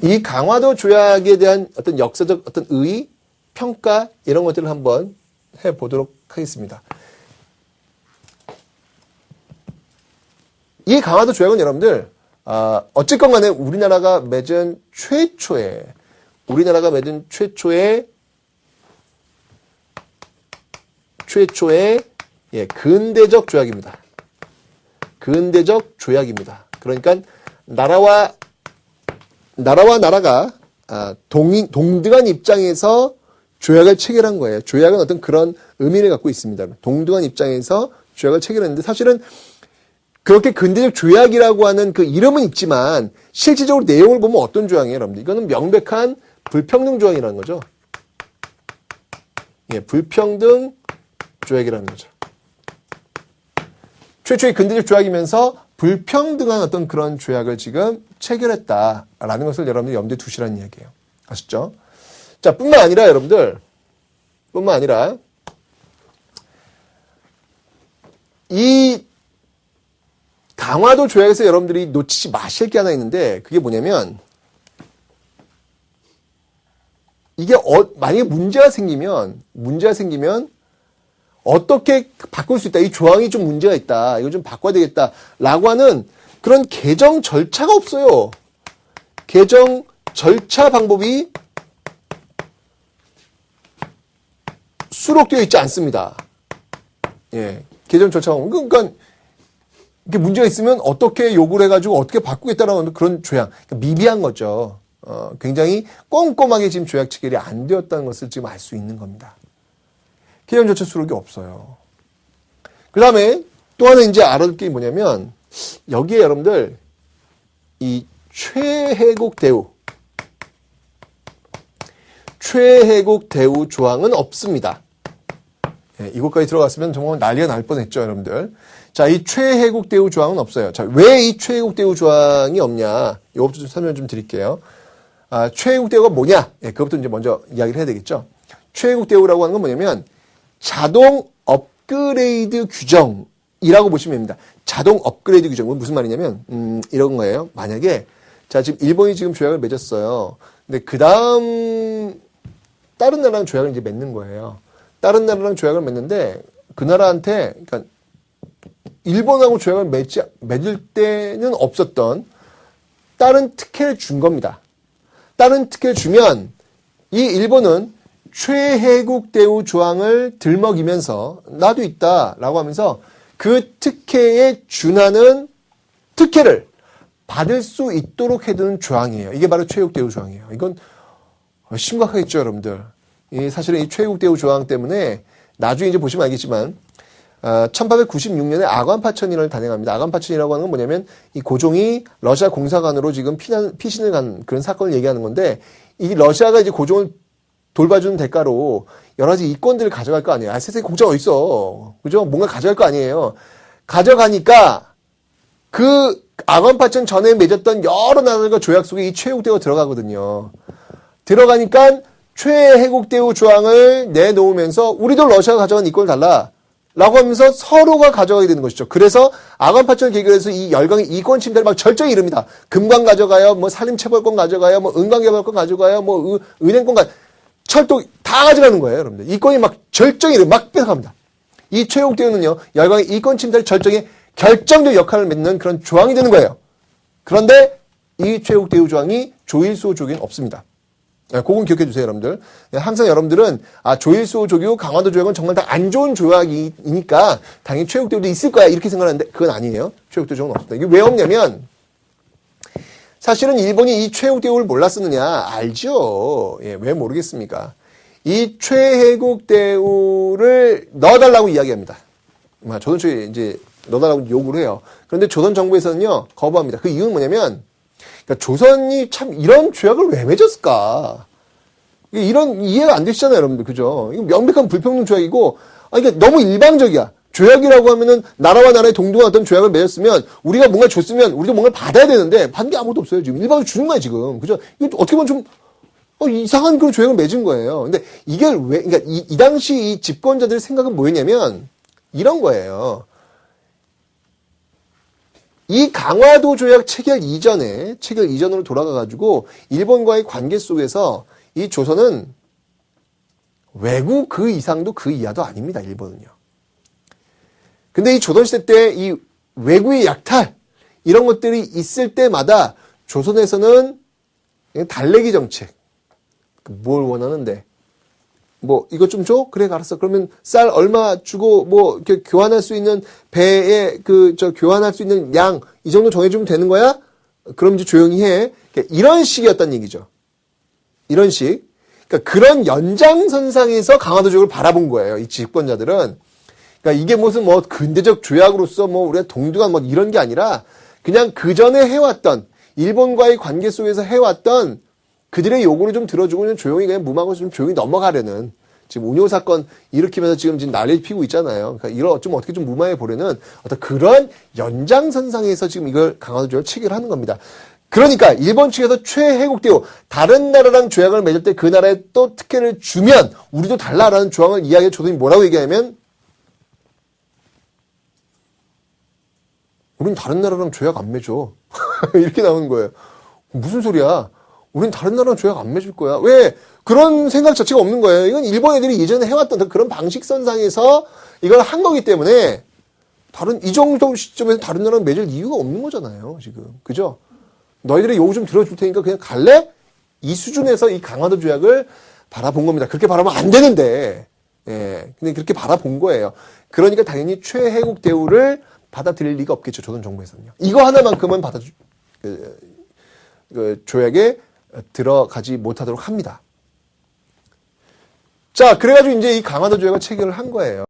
이 강화도 조약에 대한 어떤 역사적 어떤 의의, 평가 이런 것들을 한번 해보도록 하겠습니다. 이 강화도 조약은 여러분들 어쨌건 간에 우리나라가 맺은 최초의 근대적 조약입니다. 근대적 조약입니다. 그러니까 나라와 나라가 동등한 입장에서 조약을 체결한 거예요. 조약은 어떤 그런 의미를 갖고 있습니다. 동등한 입장에서 조약을 체결했는데 사실은 그렇게 근대적 조약이라고 하는 그 이름은 있지만 실질적으로 내용을 보면 어떤 조약이에요, 여러분들? 이거는 명백한 불평등 조약이라는 거죠. 예, 불평등 조약이라는 거죠. 최초의 근대적 조약이면서 불평등한 어떤 그런 조약을 지금 체결했다라는 것을 여러분들 염두에 두시라는 이야기예요. 아시죠? 자, 뿐만 아니라 이 강화도 조약에서 여러분들이 놓치지 마실 게 하나 있는데 그게 뭐냐면 이게 만약에 문제가 생기면 어떻게 바꿀 수 있다. 이 조항이 좀 문제가 있다. 이거 좀 바꿔야 되겠다라고 하는 그런 개정 절차가 없어요. 개정 절차 방법이 수록되어 있지 않습니다. 예, 개정 절차 방법. 그러니까 이게 문제가 있으면 어떻게 요구를 해가지고 어떻게 바꾸겠다라는 그런 조약. 그러니까 미비한 거죠. 굉장히 꼼꼼하게 지금 조약 체결이 안 되었다는 것을 지금 알 수 있는 겁니다. 개정 절차 수록이 없어요. 그 다음에 또 하나 이제 알아둘 게 뭐냐면 여기에 여러분들 이 최혜국 대우 조항은 없습니다. 네, 이곳까지 들어갔으면 정말 난리가 날 뻔했죠, 여러분들. 자, 이 최혜국 대우 조항은 없어요. 자, 왜 이 최혜국 대우 조항이 없냐? 이것부터 좀 설명 좀 드릴게요. 최혜국 대우가 뭐냐? 예, 그것부터 이제 먼저 이야기를 해야 되겠죠. 최혜국 대우라고 하는 건 뭐냐면 자동 업그레이드 규정이라고 보시면 됩니다. 자동 업그레이드 규정은 무슨 말이냐면 이런 거예요. 만약에 자, 지금 일본이 지금 조약을 맺었어요. 근데 그다음 다른 나라랑 조약을 이제 맺는 거예요. 다른 나라랑 조약을 맺는데 그 나라한테 그러니까 일본하고 조약을 맺을 때는 없었던 다른 특혜를 준 겁니다. 다른 특혜를 주면 이 일본은 최혜국 대우 조항을 들먹이면서 나도 있다라고 하면서 그 특혜에 준하는 특혜를 받을 수 있도록 해두는 조항이에요. 이게 바로 최혜국 대우 조항이에요. 이건 심각하겠죠, 여러분들. 사실은 이 최혜국 대우 조항 때문에 나중에 이제 보시면 알겠지만 1896년에 아관파천인을 단행합니다. 아관파천이라고 하는 건 뭐냐면 이 고종이 러시아 공사관으로 지금 피신을 간 그런 사건을 얘기하는 건데 이 러시아가 이제 고종을 돌봐주는 대가로 여러 가지 이권들을 가져갈 거 아니에요. 세상에 공짜가 어딨어. 그죠? 뭔가 가져갈 거 아니에요. 가져가니까 그 아관파천 전에 맺었던 여러 나라들과 조약 속에 이 최혜국 대우가 들어가거든요. 들어가니까 최혜국 대우 조항을 내놓으면서 우리도 러시아가 가져간 이권을 달라. 라고 하면서 서로가 가져가게 되는 것이죠. 그래서 아관파천을 계기로 해서 이 열강의 이권 침탈을 막 절정에 이릅니다. 금관 가져가요, 뭐 산림체벌권 가져가요, 뭐 은광개발권 가져가요, 뭐 은행권 철도 다 가져가는 거예요, 여러분들. 이권이 막 절정에 이르 막 뺏어갑니다. 이 최혜국 대우는요, 열강의 이권 침탈 절정에 결정적 역할을 맺는 그런 조항이 되는 거예요. 그런데 이 최혜국 대우 조항이 조일수 조규는 없습니다. 그건 기억해 주세요, 여러분들. 항상 여러분들은 조일수 조규, 강화도 조약은 정말 다 안 좋은 조약이니까 당연히 최혜국 대우도 있을 거야 이렇게 생각하는데 그건 아니에요. 최혜국 대우 조약은 없습니다. 이게 왜 없냐면 사실은 일본이 이 최혜국 대우를 몰랐었느냐? 알죠. 예, 왜 모르겠습니까? 이 최혜국 대우를 넣어달라고 이야기합니다. 조선초에 이제 넣어달라고 요구를 해요. 그런데 조선 정부에서는요 거부합니다. 그 이유는 뭐냐면 그러니까 조선이 참 이런 조약을 왜 맺었을까? 이런 이해가 안 되시잖아요, 여러분들. 그죠? 이거 명백한 불평등 조약이고, 이게 너무 일방적이야. 조약이라고 하면은 나라와 나라의 동등한 어떤 조약을 맺었으면 우리가 뭔가 줬으면 우리도 뭔가 받아야 되는데 받는 게 아무것도 없어요, 지금. 일방적으로 주는 거야, 지금. 그죠? 이거 어떻게 보면 좀 이상한 그런 조약을 맺은 거예요. 근데 이게 왜, 그러니까 이 당시 이 집권자들의 생각은 뭐였냐면 이런 거예요. 이 강화도 조약 체결 이전으로 돌아가가지고 일본과의 관계 속에서 이 조선은 왜구 그 이상도 그 이하도 아닙니다. 일본은요. 근데 이 조선시대 때 이 왜구의 약탈 이런 것들이 있을 때마다 조선에서는 달래기 정책. 뭘 원하는데? 뭐 이것 좀 줘? 그래 알았어. 그러면 쌀 얼마 주고 뭐 이렇게 교환할 수 있는 배에 교환할 수 있는 양 이 정도 정해주면 되는 거야? 그럼 이제 조용히 해. 이런 식이었단 얘기죠. 이런 식. 그러니까 그런 연장선상에서 강화도 조약을 바라본 거예요. 이 집권자들은. 그러니까 이게 무슨 뭐 근대적 조약으로서 뭐 우리가 동등한 뭐 이런 게 아니라 그냥 그 전에 해왔던 일본과의 관계 속에서 해왔던 그들의 요구를 좀 들어주고 그냥 조용히 그냥 무마하고 좀 조용히 넘어가려는 지금 운요 사건 일으키면서 지금 난리를 피우고 있잖아요. 그러니까 이걸 좀 어떻게 좀 무마해 보려는 어떤 그런 연장선상에서 지금 이걸 강화도 조약을 체결하는 겁니다. 그러니까 일본 측에서 최혜국 대우 다른 나라랑 조약을 맺을 때 그 나라에 또 특혜를 주면 우리도 달라라는 조항을 이야기해 조선이 뭐라고 얘기하면 우린 다른 나라랑 조약 안 맺어. 이렇게 나오는 거예요. 무슨 소리야? 우린 다른 나라랑 조약 안 맺을 거야. 왜? 그런 생각 자체가 없는 거예요. 이건 일본 애들이 예전에 해왔던 그런 방식선상에서 이걸 한 거기 때문에 이 정도 시점에서 다른 나라랑 맺을 이유가 없는 거잖아요. 지금. 그죠? 너희들의 요구 좀 들어줄 테니까 그냥 갈래? 이 수준에서 이 강화도 조약을 바라본 겁니다. 그렇게 바라보면 안 되는데. 예. 근데 그렇게 바라본 거예요. 그러니까 당연히 최혜국 대우를 받아들일 리가 없겠죠. 조선 정부에서는요. 이거 하나만큼은 조약에 들어가지 못하도록 합니다. 자, 그래가지고 이제 이 강화도 조약을 체결을 한 거예요.